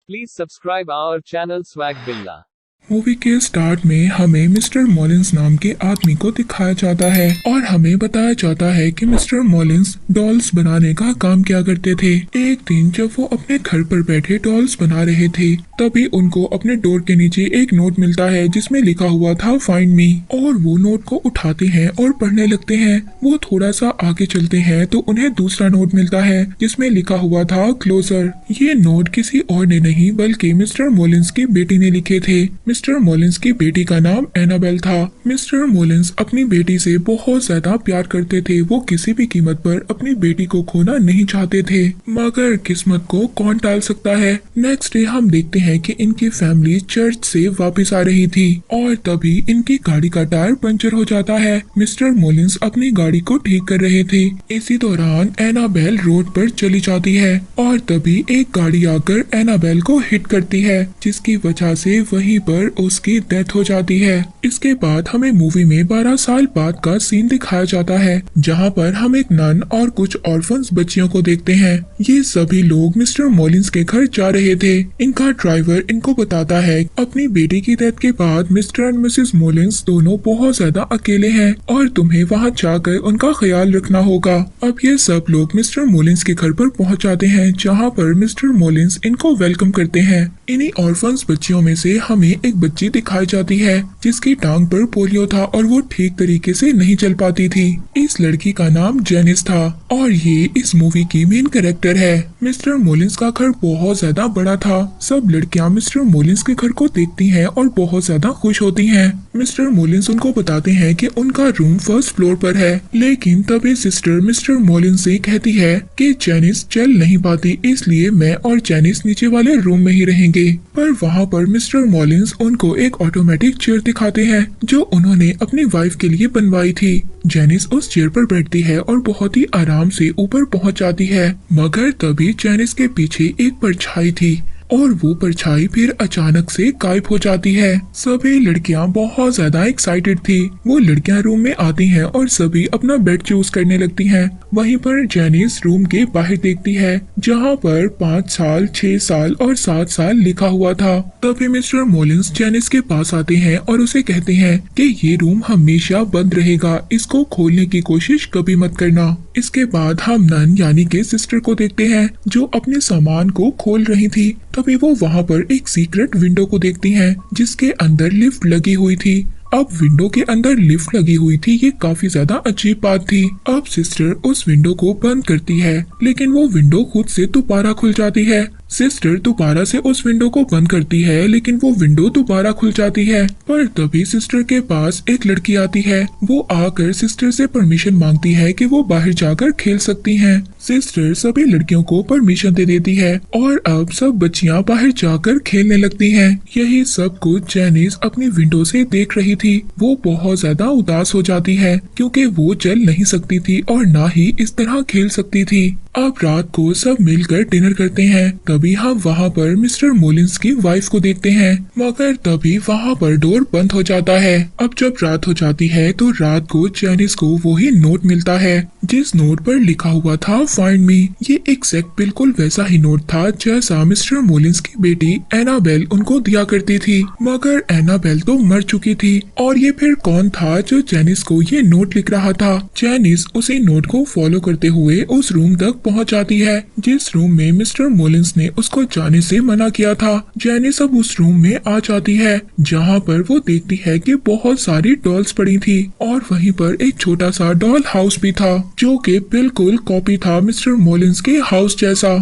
Please subscribe our channel Swag Billa. Movie के start में हमें मिस्टर मॉलिंस नाम के आदमी को दिखाया जाता है और हमें बताया जाता है कि मिस्टर मॉलिंस डॉल्स बनाने का काम किया करते थे। एक दिन जब वो अपने घर पर बैठे डॉल्स बना रहे थे तभी उनको अपने डोर के नीचे एक नोट मिलता है जिसमें लिखा हुआ था फाइंड मी, और वो नोट को उठाते हैं और पढ़ने लगते हैं। वो थोड़ा सा आगे चलते हैं तो उन्हें दूसरा नोट मिलता है जिसमें लिखा हुआ था क्लोजर। ये नोट किसी और ने नहीं बल्कि मिस्टर मॉलिंस की बेटी ने लिखे थे। मिस्टर मॉलिंस की बेटी का नाम एनाबेल था। मिस्टर मॉलिंस अपनी बेटी से बहुत ज्यादा प्यार करते थे। वो किसी भी कीमत पर अपनी बेटी को खोना नहीं चाहते थे, मगर किस्मत को कौन टाल सकता है। नेक्स्ट डे हम देखते हैं कि इनकी फैमिली चर्च से वापस आ रही थी और तभी इनकी गाड़ी का टायर पंचर हो जाता है। मिस्टर मॉलिंस अपनी गाड़ी को ठीक कर रहे थे। इसी दौरान एनाबेल रोड पर चली जाती है और तभी एक गाड़ी आकर एनाबेल को हिट करती है जिसकी वजह से वहीं पर उसकी डेथ हो जाती है। इसके बाद हमें मूवी में 12 साल बाद का सीन दिखाया जाता है जहां पर हम एक नन और कुछ ऑर्फन्स बच्चियों को देखते हैं। ये सभी लोग मिस्टर मॉलिंस के घर जा रहे थे। इनका ड्राइवर इनको बताता है अपनी बेटी की डेथ के बाद मिस्टर एंड मिसेस मॉलिंस दोनों बहुत ज्यादा अकेले हैं और तुम्हें वहां जाकर उनका ख्याल रखना होगा। अब ये सब लोग मिस्टर मॉलिंस के घर पर पहुंच जाते हैं जहां पर मिस्टर मॉलिंस इनको वेलकम करते हैं। इन्हीं ऑर्फन्स बच्चियों में से हमें एक बच्ची दिखाई जाती है जिसकी टांग पर पोलियो था और वो ठीक तरीके से नहीं चल पाती थी। इस लड़की का नाम जेनिस था और ये इस मूवी की मेन कैरेक्टर है। मिस्टर मॉलिंस का घर बहुत ज्यादा बड़ा था। सब लड़कियां मिस्टर मॉलिंस के घर को देखती हैं और बहुत ज्यादा खुश होती हैं। मिस्टर मॉलिंस उनको बताते हैं कि उनका रूम फर्स्ट फ्लोर पर है, लेकिन तभी सिस्टर मिस्टर मॉलिंस से कहती है कि जेनिस चल नहीं पाती, इसलिए मैं और जेनिस नीचे वाले रूम में ही रहेंगे। पर वहाँ पर मिस्टर मॉलिंस उनको एक ऑटोमेटिक चेयर दिखाते हैं जो उन्होंने अपनी वाइफ के लिए बनवाई थी। जेनिस उस चेयर पर बैठती है और बहुत ही आराम से ऊपर पहुंच जाती है, मगर तभी जेनिस के पीछे एक परछाई थी और वो परछाई फिर अचानक से गायब हो जाती है। सभी लड़कियां बहुत ज्यादा एक्साइटेड थी। वो लड़कियां रूम में आती हैं और सभी अपना बेड चूज करने लगती हैं। वहीं पर जेनिस रूम के बाहर देखती है जहां पर 5 साल, 6 साल और 7 साल लिखा हुआ था। तभी मिस्टर मॉलिंस जेनिस के पास आते हैं और उसे कहते हैं कि ये रूम हमेशा बंद रहेगा, इसको खोलने की कोशिश कभी मत करना। इसके बाद हम नन यानी के सिस्टर को देखते हैं जो अपने सामान को खोल रही थी। तभी वो वहाँ पर एक सीक्रेट विंडो को देखती हैं जिसके अंदर लिफ्ट लगी हुई थी। अब विंडो के अंदर लिफ्ट लगी हुई थी, ये काफी ज्यादा अजीब बात थी। अब सिस्टर उस विंडो को बंद करती है लेकिन वो विंडो खुद से दोबारा खुल जाती है। सिस्टर दोबारा से उस विंडो को बंद करती है लेकिन वो विंडो दोबारा खुल जाती है। पर तभी सिस्टर के पास एक लड़की आती है। वो आकर सिस्टर से परमिशन मांगती है कि वो बाहर जाकर खेल सकती हैं। सिस्टर सभी लड़कियों को परमिशन दे देती है और अब सब बच्चियां बाहर जाकर खेलने लगती हैं। यही सब कुछ जेनिस अपनी विंडो से देख रही थी। वो बहुत ज्यादा उदास हो जाती है क्योंकि वो चल नहीं सकती थी और ना ही इस तरह खेल सकती थी। अब रात को सब मिलकर डिनर करते हैं। तभी हम वहाँ पर मिस्टर मॉलिंस की वाइफ को देखते हैं, मगर तभी वहाँ पर डोर बंद हो जाता है। अब जब रात हो जाती है तो रात को जेनिस को वही नोट मिलता है जिस नोट पर लिखा हुआ था फाइंड मी। ये एग्जैक्ट बिल्कुल वैसा ही नोट था जैसा मिस्टर मॉलिंस की बेटी एनाबेल उनको दिया करती थी, मगर एनाबेल तो मर चुकी थी। और ये फिर कौन था जो जेनिस को ये नोट लिख रहा था। जेनिस उसी नोट को फॉलो करते हुए उस रूम तक पहुंच जाती है जिस रूम में मिस्टर मॉलिंस ने उसको जाने से मना किया था। जेनिस अब उस रूम में आ जाती है जहां पर वो देखती है कि बहुत सारी डॉल्स पड़ी थी और वहीं पर एक छोटा सा डॉल हाउस भी था जो कि बिल्कुल कॉपी था मिस्टर मॉलिंस के हाउस जैसा।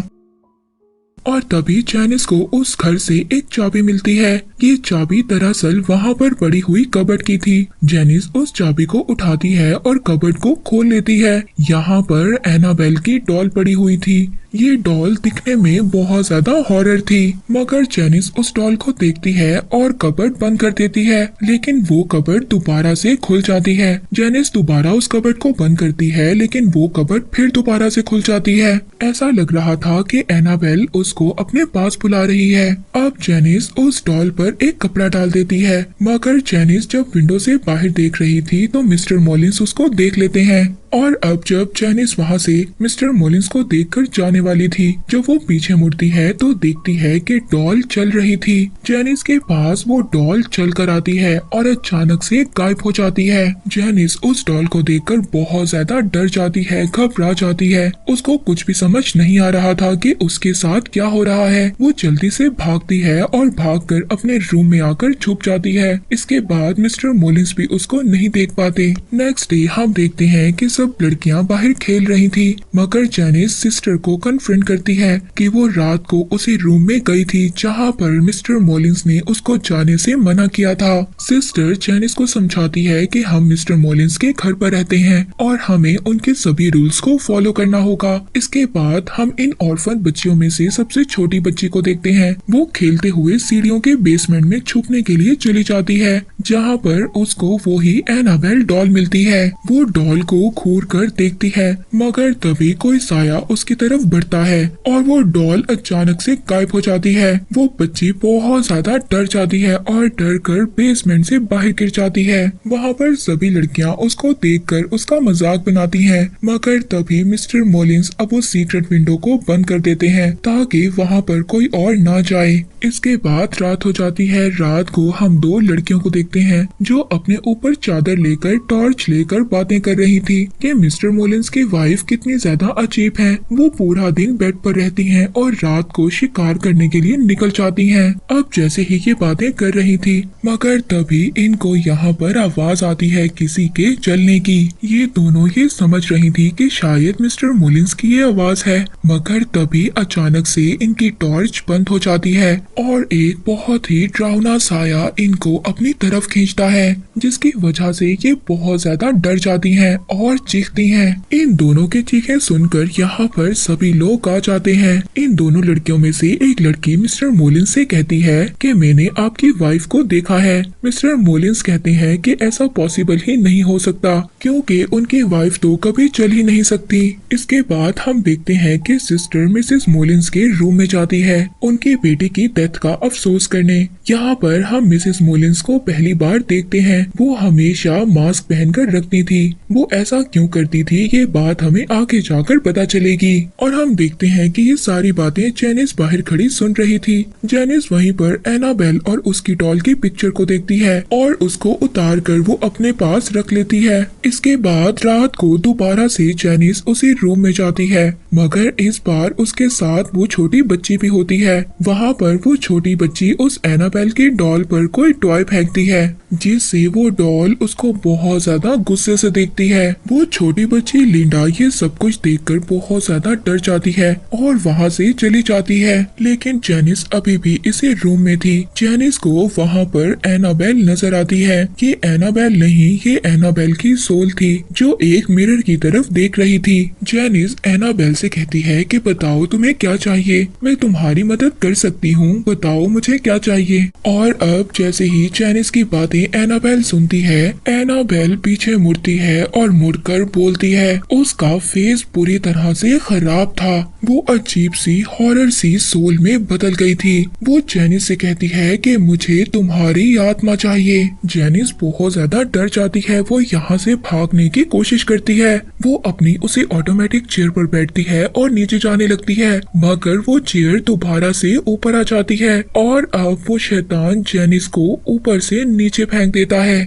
और तभी जेनिस को उस घर से एक चाबी मिलती है। ये चाबी दरअसल वहाँ पर पड़ी हुई कबर्ड की थी। जेनिस उस चाबी को उठाती है और कबर्ड को खोल लेती है। यहाँ पर एनाबेल की डॉल पड़ी हुई थी। ये डॉल दिखने में बहुत ज्यादा हॉरर थी, मगर जेनिस उस डॉल को देखती है और कबर्ड बंद कर देती है, लेकिन वो कबर्ड दोबारा से खुल जाती है। जेनिस दोबारा उस कबर्ड को बंद करती है लेकिन वो कबर्ड फिर दोबारा से खुल जाती है। ऐसा लग रहा था कि एनाबेल उसको अपने पास बुला रही है। अब जेनिस उस डॉल पर एक कपड़ा डाल देती है, मगर जेनिस जब विंडो से बाहर देख रही थी तो मिस्टर मॉलिंस उसको देख लेते हैं और अब जब जैनिस वहाँ से मिस्टर मॉलिंस को देखकर जाने वाली थी, जब वो पीछे मुड़ती है तो देखती है कि डॉल चल रही थी। जैनिस के पास वो डॉल चल कर आती है और अचानक से गायब हो जाती है। जैनिस उस डॉल को देखकर बहुत ज्यादा डर जाती है, घबरा जाती है। उसको कुछ भी समझ नहीं आ रहा था कि उसके साथ क्या हो रहा है। वो जल्दी से भागती है और भागकर अपने रूम में आकर छुप जाती है। इसके बाद मिस्टर मॉलिंस भी उसको नहीं देख पाते। नेक्स्ट डे हम देखते हैं कि सब लड़कियां बाहर खेल रही थी, मगर जैनिस सिस्टर को कन्फ्रंट करती है कि वो रात को उसी रूम में गई थी जहां पर मिस्टर मॉलिंस ने उसको जाने से मना किया था। सिस्टर जैनिस को समझाती है कि हम मिस्टर मॉलिंस के घर पर रहते हैं और हमें उनके सभी रूल्स को फॉलो करना होगा। इसके बाद हम इन ऑर्फन बच्चियों में से सबसे छोटी बच्ची को देखते हैं। वो खेलते हुए सीढ़ियों के बेसमेंट में छुपने के लिए चली जाती है, जहाँ पर उसको वो ही एनाबेल डॉल मिलती है। वो डॉल को घूर कर देखती है, मगर तभी कोई साया उसकी तरफ बढ़ता है और वो डॉल अचानक से गायब हो जाती है। वो बच्ची बहुत ज्यादा डर जाती है और डर कर बेसमेंट से बाहर गिर जाती है। वहाँ पर सभी लड़कियाँ उसको देखकर उसका मजाक बनाती हैं, मगर तभी मिस्टर मॉलिंस अब वो सीक्रेट विंडो को बंद कर देते हैं ताकि वहाँ पर कोई और ना जाए। इसके बाद रात हो जाती है। रात को हम दो लड़कियों को देखते हैं जो अपने ऊपर चादर लेकर टॉर्च लेकर बातें कर रही थी कि मिस्टर मॉलिंस की वाइफ कितनी ज्यादा अजीब है। वो पूरा दिन बेड पर रहती हैं और रात को शिकार करने के लिए निकल जाती हैं। अब जैसे ही ये बातें कर रही थी, मगर तभी इनको यहाँ पर आवाज आती है किसी के चलने की। ये दोनों ये समझ रही थी कि शायद मिस्टर मॉलिंस की ये आवाज है, मगर तभी अचानक से इनकी टॉर्च बंद हो जाती है और एक बहुत ही डरावना साया इनको अपनी तरफ खींचता है, जिसकी वजह से ये बहुत ज्यादा डर जाती हैं और चीखती हैं। इन दोनों की चीखें सुनकर यहाँ पर सभी लोग आ जाते हैं। इन दोनों लड़कियों में से एक लड़की मिस्टर मॉलिंस से कहती है कि मैंने आपकी वाइफ को देखा है। मिस्टर मॉलिंस कहते हैं कि ऐसा पॉसिबल ही नहीं हो सकता, क्योंकि उनकी वाइफ तो कभी चल ही नहीं सकती। इसके बाद हम देखते हैं कि सिस्टर मिसेस मॉलिंस के रूम में जाती है उनकी बेटी की डेथ का अफसोस करने। यहाँ पर हम मिसेस मॉलिंस को पहली बार देखते हैं। वो हमेशा मास्क पहनकर रखती थी। वो ऐसा क्यों करती थी ये बात हमें आगे जाकर पता चलेगी। और हम देखते हैं कि ये सारी बातें जैनिस बाहर खड़ी सुन रही थी। जैनिस वहीं पर एनाबेल और उसकी डॉल की पिक्चर को देखती है और उसको उतार कर वो अपने पास रख लेती है। इसके बाद रात को दोबारा से जैनिस उसी रूम में जाती है, मगर इस बार उसके साथ वो छोटी बच्ची भी होती है। वहाँ पर वो छोटी बच्ची उस एनाबेल की डॉल पर कोई टॉय फेंकती है, जिससे वो डॉल उसको बहुत ज्यादा गुस्से से देखती है। वो छोटी बच्ची लिंडा ये सब कुछ देखकर बहुत ज्यादा डर जाती है और वहाँ से चली जाती है, लेकिन जैनिस अभी भी इसी रूम में थी। जैनिस को वहाँ पर एनाबेल नजर आती है। ये एनाबेल नहीं, ये एनाबेल की सोल थी जो एक मिरर की तरफ देख रही थी। जैनिस एनाबेल से कहती है कि बताओ तुम्हें क्या चाहिए, मैं तुम्हारी मदद कर सकती हूँ, बताओ मुझे क्या चाहिए। और अब जैसे ही जैनिस की बातें एनाबेल सुनती है, एनाबेल पीछे मुड़ती है और मुड़कर बोलती है। उसका फेस पूरी तरह से खराब था। वो अजीब सी हॉरर सी सोल में बदल गई थी। वो जैनिस से कहती है कि मुझे तुम्हारी आत्मा चाहिए। जैनिस बहुत ज्यादा डर जाती है। वो यहाँ से भागने की कोशिश करती है। वो अपनी उसी ऑटोमेटिक चेयर पर बैठती है और नीचे जाने लगती है, मगर वो चेयर दोबारा से ऊपर आ जाती है और अब वो शैतान जैनिस को ऊपर से नीचे फेंक देता है।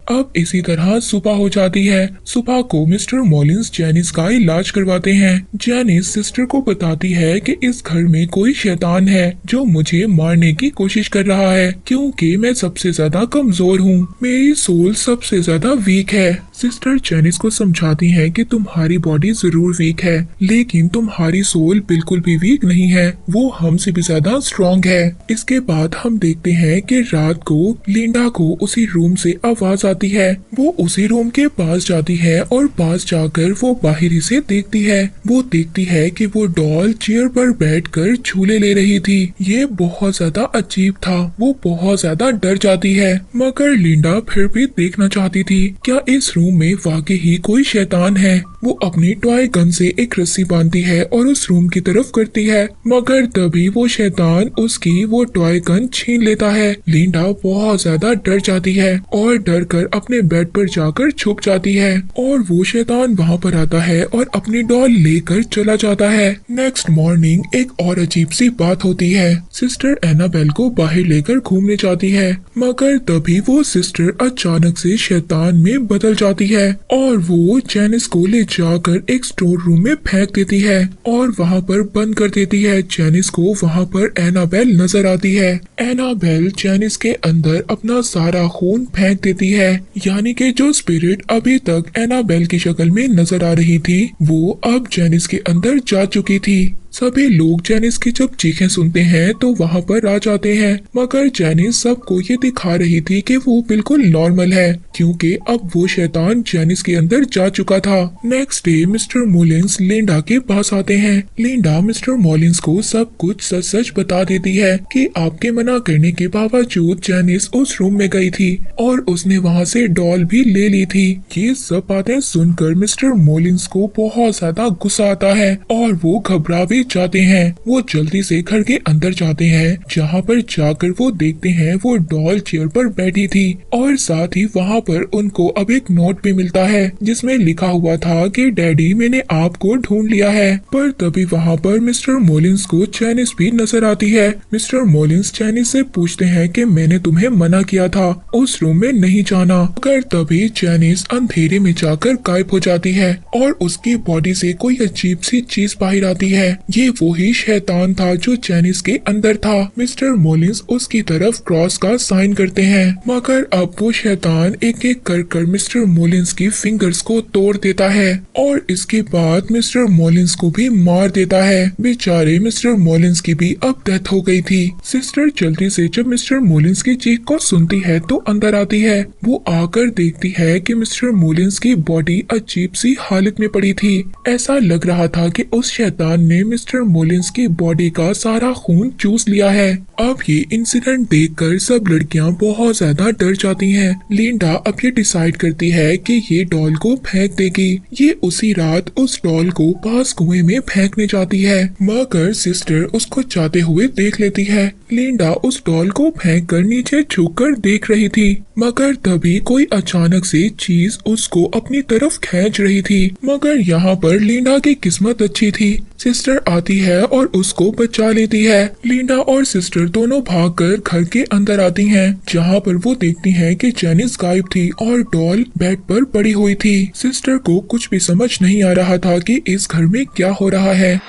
अब इसी तरह सुबह हो जाती है। सुबह को मिस्टर मॉलिंस जैनिस का इलाज करवाते हैं। जैनिस सिस्टर को बताती है कि इस घर में कोई शैतान है जो मुझे मारने की कोशिश कर रहा है, क्योंकि मैं सबसे ज्यादा कमजोर हूँ। मेरी सोल सबसे ज्यादा वीक है। सिस्टर जैनिस को समझाती है कि तुम्हारी बॉडी जरूर वीक है, लेकिन तुम्हारी सोल बिल्कुल भी वीक नहीं है, वो हमसे भी ज्यादा स्ट्रॉन्ग है। इसके बाद हम देखते हैं कि रात को लिंडा को उसी रूम से आवाज आती है। वो उसी रूम के पास जाती है और पास जाकर वो बाहर ही से देखती है। वो देखती है कि वो डॉल चेयर पर बैठकर झूले ले रही थी। ये बहुत ज्यादा अजीब था। वो बहुत ज्यादा डर जाती है, मगर लिंडा फिर भी देखना चाहती थी क्या इस रूम रूम में वाकई ही कोई शैतान है। वो अपनी टॉय गन से एक रस्सी बांधती है और उस रूम की तरफ करती है, मगर तभी वो शैतान उसकी वो टॉय गन छीन लेता है। लिंडा बहुत ज्यादा डर जाती है और डर कर अपने बेड पर जाकर छुप जाती है और वो शैतान वहाँ पर आता है और अपनी डॉल लेकर चला जाता है। नेक्स्ट मॉर्निंग एक और अजीब सी बात होती है। सिस्टर एनाबेल को बाहर लेकर घूमने जाती है, मगर तभी वो सिस्टर अचानक से शैतान में बदल जाती है और वो जेनिस को ले जाकर एक स्टोर रूम में फेंक देती है और वहाँ पर बंद कर देती है। जेनिस को वहाँ पर एनाबेल नजर आती है। एनाबेल जेनिस के अंदर अपना सारा खून फेंक देती है, यानी कि जो स्पिरिट अभी तक एनाबेल की शक्ल में नजर आ रही थी वो अब जेनिस के अंदर जा चुकी थी। सभी लोग जेनिस की जब चीखें सुनते हैं तो वहाँ पर आ जाते हैं, मगर जेनिस सबको ये दिखा रही थी कि वो बिल्कुल नॉर्मल है, क्योंकि अब वो शैतान जेनिस के अंदर जा चुका था। नेक्स्ट डे मिस्टर मोलिन्स लिंडा के पास आते हैं। लिंडा मिस्टर मोलिन्स को सब कुछ सच सच बता देती है कि आपके मना करने के बावजूद जेनिस उस रूम में गई थी और उसने वहाँ से डॉल भी ले ली थी। ये सब बातें सुनकर मिस्टर मोलिन्स को बहुत ज्यादा गुस्सा आता है और वो घबरा भी जाते हैं। वो जल्दी से घर के अंदर जाते हैं, जहाँ पर जाकर वो देखते हैं वो डॉल चेयर पर बैठी थी और साथ ही वहाँ पर उनको अब एक नोट भी मिलता है जिसमें लिखा हुआ था कि डैडी मैंने आपको ढूंढ लिया है। पर तभी वहाँ पर मिस्टर मोलिन्स को जेनिस भी नजर आती है। मिस्टर मोलिन्स जेनिस से पूछते हैं कि मैंने तुम्हें मना किया था उस रूम में नहीं जाना, मगर तभी जेनिस अंधेरे में जाकर गायब हो जाती है और उसकी बॉडी से कोई अजीब सी चीज बाहर आती है। ये वही शैतान था जो जेनिस के अंदर था। मिस्टर मोलिन्स उसकी तरफ क्रॉस का साइन करते हैं, मगर अब वो शैतान एक एक कर मिस्टर मोलिन्स की फिंगर्स को तोड़ देता है और इसके बाद मिस्टर मोलिन्स को भी मार देता है। बेचारे मिस्टर मोलिन्स की भी अब डेथ हो गई थी। सिस्टर जल्दी से जब मिस्टर मोलिन्स की चीख को सुनती है तो अंदर आती है। वो आकर देखती है कि मिस्टर मोलिन्स की बॉडी अजीब सी हालत में पड़ी थी। ऐसा लग रहा था कि उस शैतान ने मिस्टर मोलिन्स की बॉडी का सारा खून चूस लिया है। अब ये इंसिडेंट देखकर सब लड़कियां बहुत ज्यादा डर जाती हैं। लिंडा अब ये डिसाइड करती है कि ये डॉल को फेंक देगी। ये उसी रात उस डॉल को पास कुएं में फेंकने जाती है, मगर सिस्टर उसको जाते हुए देख लेती है। लिंडा उस डॉल को फेंक कर नीचे झुककर देख रही थी, मगर तभी कोई अचानक से चीज उसको अपनी तरफ खींच रही थी, मगर यहाँ पर लिंडा की किस्मत अच्छी थी। सिस्टर आती है और उसको बचा लेती है। लिंडा और सिस्टर दोनों भागकर घर के अंदर आती हैं, जहाँ पर वो देखती हैं कि जेनिस गायब थी और डॉल बेड पर पड़ी हुई थी। सिस्टर को कुछ भी समझ नहीं आ रहा था कि इस घर में क्या हो रहा है।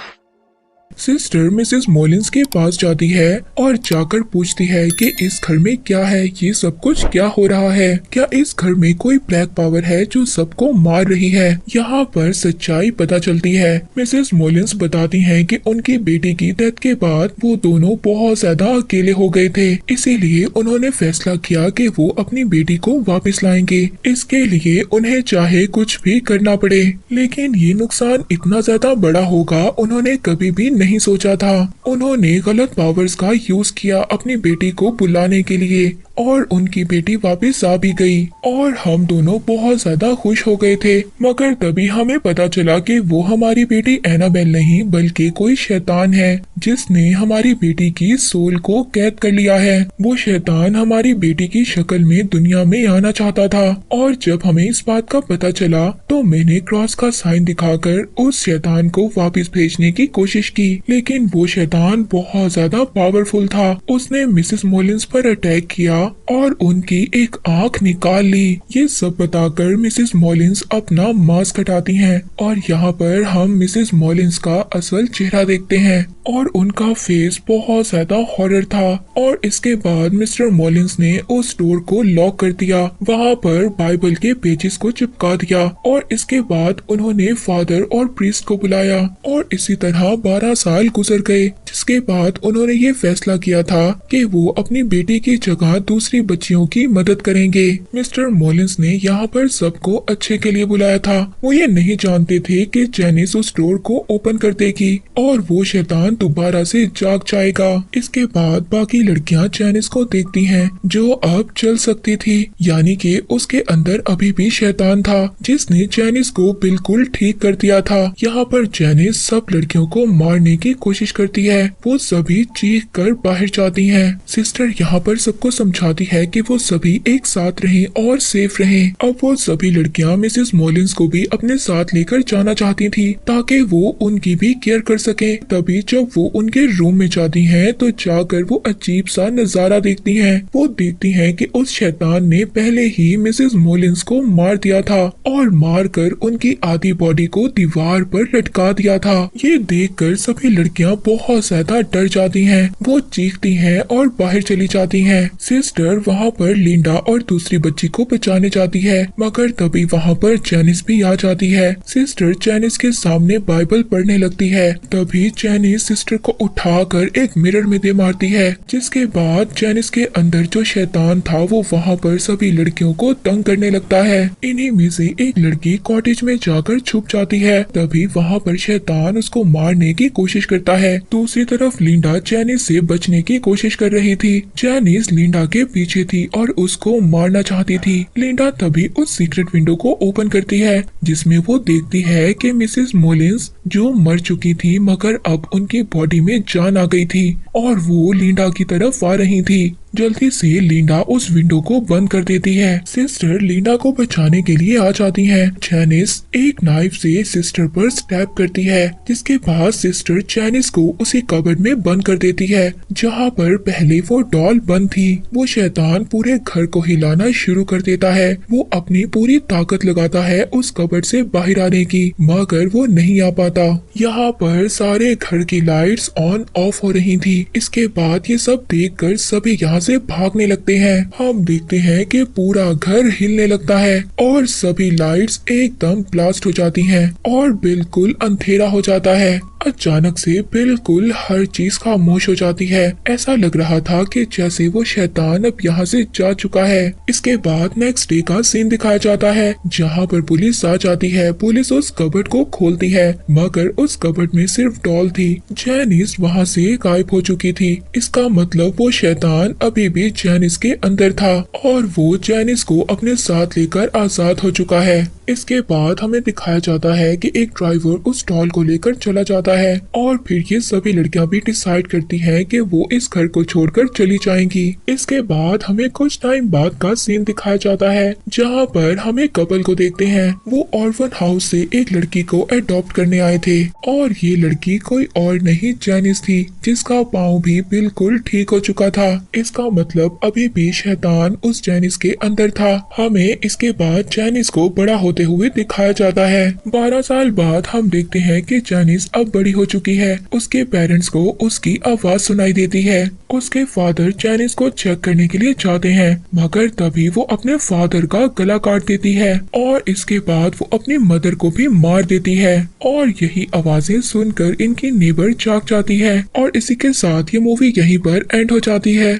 सिस्टर मिसेस मोलिन्स के पास जाती है और जाकर पूछती है कि इस घर में क्या है, ये सब कुछ क्या हो रहा है, क्या इस घर में कोई ब्लैक पावर है जो सबको मार रही है। यहाँ पर सच्चाई पता चलती है। मिसेस मोलिन्स बताती हैं कि उनकी बेटी की डेथ के बाद वो दोनों बहुत ज्यादा अकेले हो गए थे, इसीलिए उन्होंने फैसला किया कि वो अपनी बेटी को वापस लाएंगे। इसके लिए उन्हें चाहे कुछ भी करना पड़े, लेकिन ये नुकसान इतना ज्यादा बड़ा होगा उन्होंने कभी भी नहीं सोचा था। उन्होंने गलत पावर्स का यूज किया अपनी बेटी को बुलाने के लिए और उनकी बेटी वापस आ भी गई और हम दोनों बहुत ज्यादा खुश हो गए थे, मगर तभी हमें पता चला कि वो हमारी बेटी एनाबेल नहीं बल्कि कोई शैतान है जिसने हमारी बेटी की सोल को कैद कर लिया है। वो शैतान हमारी बेटी की शक्ल में दुनिया में आना चाहता था और जब हमें इस बात का पता चला तो मैंने क्रॉस का साइन दिखाकर उस शैतान को वापस भेजने की कोशिश की, लेकिन वो शैतान बहुत ज्यादा पावरफुल था। उसने मिसेस मोलिन्स पर अटैक किया और उनकी एक आंख निकाल ली। ये सब बताकर मिसेस मोलिन्स अपना मास्क हटाती हैं और यहाँ पर हम मिसेस मोलिन्स का असल चेहरा देखते हैं और उनका फेस बहुत ज्यादा हॉरर था। और इसके बाद मिस्टर मोलिन्स ने उस डोर को लॉक कर दिया, वहाँ पर बाइबल के पेजेस को चिपका दिया और इसके बाद उन्होंने फादर और प्रीस्ट को बुलाया और इसी तरह 12 साल गुजर गए। जिसके बाद उन्होंने ये फैसला किया था कि वो अपनी बेटी की जगह दूसरी बच्चियों की मदद करेंगे। मिस्टर मॉलिंस ने यहाँ पर सबको अच्छे के लिए बुलाया था। वो ये नहीं जानते थे कि जेनिस उस डोर को ओपन कर देगी और वो शैतान दोबारा से जाग जाएगा। इसके बाद बाकी लड़कियां जेनिस को देखती हैं जो अब चल सकती थी, यानी कि उसके अंदर अभी भी शैतान था जिसने जेनिस को बिल्कुल ठीक कर दिया था। यहाँ पर जेनिस सब लड़कियों को मारने की कोशिश करती है। वो सभी चीख कर बाहर जाती हैं। सिस्टर यहाँ पर सबको समझाती है कि वो सभी एक साथ रहें और सेफ रहें। अब वो सभी लड़कियां मिसेस मॉलिंस को भी अपने साथ लेकर जाना चाहती थी ताकि वो उनकी भी केयर कर सके। तभी जब वो उनके रूम में जाती हैं तो जाकर वो अजीब सा नजारा देखती हैं। वो देखती हैं कि उस शैतान ने पहले ही मिसेस मॉलिंस को मार दिया था और मार कर उनकी आधी बॉडी को दीवार पर लटका दिया था। ये देखकर सभी लड़कियां बहुत ज्यादा डर जाती हैं। वो चीखती हैं और बाहर चली जाती हैं। सिस्टर वहाँ पर लिंडा और दूसरी बच्ची को बचाने जाती है, मगर तभी वहाँ पर जेनिस भी आ जाती है। सिस्टर जेनिस के सामने बाइबल पढ़ने लगती है। तभी जेनिस सिस्टर को उठाकर एक मिरर में दे मारती है, जिसके बाद जेनिस के अंदर जो शैतान था वो वहाँ पर सभी लड़कियों को तंग करने लगता है। इन्हीं में से एक लड़की कॉटेज में जाकर छुप जाती है। तभी वहाँ पर शैतान उसको मारने की कोशिश करता है। दूसरी तरफ लिंडा जेनिस से बचने की कोशिश कर रही थी। जेनिस लिंडा के पीछे थी और उसको मारना चाहती थी। लिंडा तभी उस सीक्रेट विंडो को ओपन करती है जिसमें वो देखती है कि मिसेस मॉलिंस जो मर चुकी थी मगर अब उनकी बॉडी में जान आ गई थी और वो लिंडा की तरफ आ रही थी। जल्दी से लिंडा उस विंडो को बंद कर देती है। सिस्टर लिंडा को बचाने के लिए आ जाती हैं। जेनिस एक नाइफ से सिस्टर पर स्टैब करती है, जिसके बाद सिस्टर जेनिस को उसी कबर्ड में बंद कर देती है जहाँ पर पहले वो डॉल बंद थी। वो शैतान पूरे घर को हिलाना शुरू कर देता है। वो अपनी पूरी ताकत लगाता है उस कबर्ड से बाहर आने की, मगर वो नहीं आ पाता। यहाँ पर सारे घर की लाइट्स ऑन ऑफ हो रही थी। इसके बाद ये सब देखकर सभी यहाँ से भागने लगते हैं। हम देखते हैं कि पूरा घर हिलने लगता है और सभी लाइट्स एकदम ब्लास्ट हो जाती हैं और बिल्कुल अंधेरा हो जाता है। अचानक से बिल्कुल हर चीज खामोश हो जाती है। ऐसा लग रहा था कि जैसे वो शैतान अब यहाँ से जा चुका है। इसके बाद नेक्स्ट डे का सीन दिखाया जाता है जहाँ पर पुलिस आ जाती है। पुलिस उस कबर्ड को खोलती है, मगर उस कबर्ड में सिर्फ डॉल थी। जेनिस वहाँ से गायब हो चुकी थी। इसका मतलब वो शैतान अभी भी जेनिस के अंदर था और वो जेनिस को अपने साथ लेकर आजाद हो चुका है। इसके बाद हमें दिखाया जाता है कि एक ड्राइवर उस डॉल को लेकर चला जाता है और फिर ये सभी लड़कियां भी डिसाइड करती हैं कि वो इस घर को छोड़कर चली जाएंगी। इसके बाद हमें कुछ टाइम बाद का सीन दिखाया जाता है जहां पर हमें कपल को देखते हैं। वो ऑर्फन हाउस से एक लड़की को अडॉप्ट करने आए थे और ये लड़की कोई और नहीं जेनिस थी, जिसका पाँव भी बिल्कुल ठीक हो चुका था। इसका मतलब अभी भी शैतान उस जेनिस के अंदर था। हमें इसके बाद जेनिस को बड़ा होते हुए दिखाया जाता है। 12 साल बाद हम देखते हैं कि जेनिस अब बड़ी हो चुकी है। उसके पेरेंट्स को उसकी आवाज सुनाई देती है। उसके फादर जेनिस को चेक करने के लिए जाते हैं, मगर तभी वो अपने फादर का गला काट देती है और इसके बाद वो अपनी मदर को भी मार देती है और यही आवाजें सुनकर इनकी नेबर जाग जाती है और इसी के साथ ये मूवी यहीं पर एंड हो जाती है।